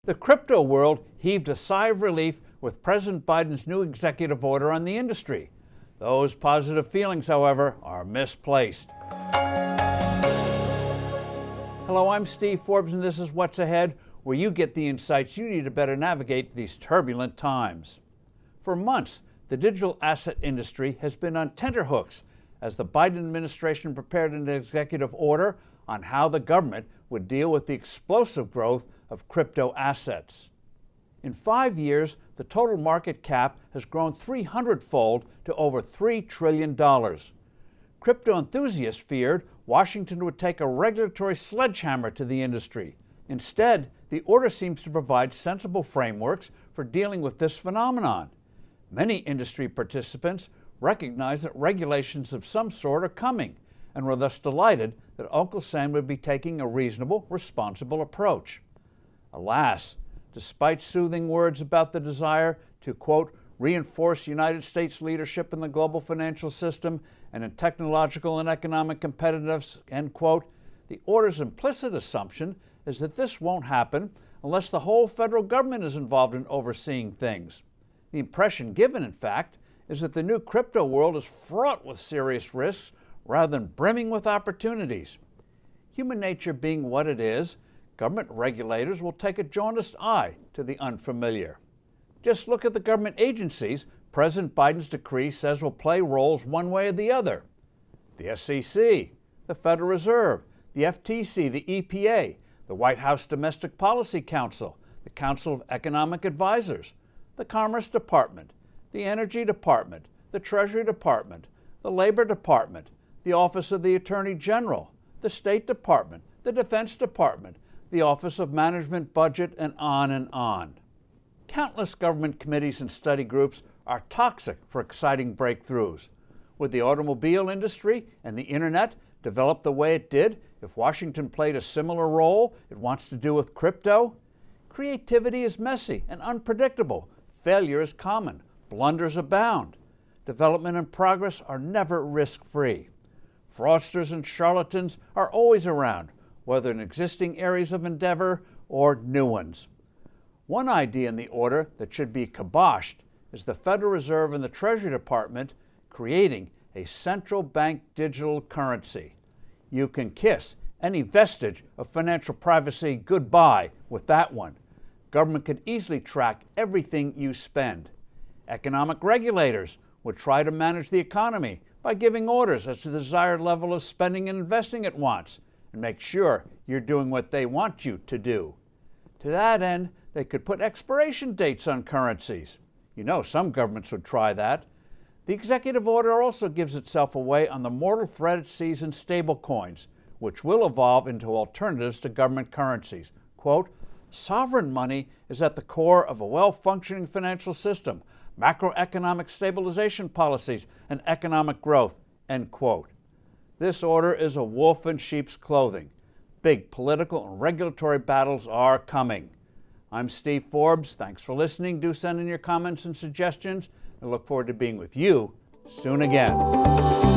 The crypto world heaved a sigh of relief with President Biden's new executive order on the industry. Those positive feelings, however, are misplaced. Hello, I'm Steve Forbes, and this is What's Ahead, where you get the insights you need to better navigate these turbulent times. For months, the digital asset industry has been on tenterhooks as the Biden administration prepared an executive order on how the government would deal with the explosive growth of crypto assets. In 5 years, the total market cap has grown 300-fold to over $3 trillion. Crypto enthusiasts feared Washington would take a regulatory sledgehammer to the industry. Instead, the order seems to provide sensible frameworks for dealing with this phenomenon. Many industry participants recognize that regulations of some sort are coming and were thus delighted that Uncle Sam would be taking a reasonable, responsible approach. Alas, despite soothing words about the desire to, quote, reinforce United States leadership in the global financial system and in technological and economic competitiveness, end quote, the order's implicit assumption is that this won't happen unless the whole federal government is involved in overseeing things. The impression given, in fact, is that the new crypto world is fraught with serious risks rather than brimming with opportunities. Human nature being what it is, government regulators will take a jaundiced eye to the unfamiliar. Just look at the government agencies President Biden's decree says will play roles one way or the other. The SEC, the Federal Reserve, the FTC, the EPA, the White House Domestic Policy Council, the Council of Economic Advisors, the Commerce Department, the Energy Department, the Treasury Department, the Labor Department, the Office of the Attorney General, the State Department, the Defense Department, the Office of Management Budget, and on and on. Countless government committees and study groups are toxic for exciting breakthroughs. Would the automobile industry and the internet develop the way it did if Washington played a similar role it wants to do with crypto? Creativity is messy and unpredictable. Failure is common. Blunders abound. Development and progress are never risk-free. Fraudsters and charlatans are always around, whether in existing areas of endeavor or new ones. One idea in the order that should be kiboshed is the Federal Reserve and the Treasury Department creating a central bank digital currency. You can kiss any vestige of financial privacy goodbye with that one. Government could easily track everything you spend. Economic regulators would try to manage the economy by giving orders as to the desired level of spending and investing it wants, and make sure you're doing what they want you to do. To that end, they could put expiration dates on currencies. You know, some governments would try that. The executive order also gives itself away on the mortal threat it sees in stablecoins, which will evolve into alternatives to government currencies. Quote, sovereign money is at the core of a well-functioning financial system, macroeconomic stabilization policies, and economic growth, end quote. This order is a wolf in sheep's clothing. Big political and regulatory battles are coming. I'm Steve Forbes. Thanks for listening. Do send in your comments and suggestions. I look forward to being with you soon again.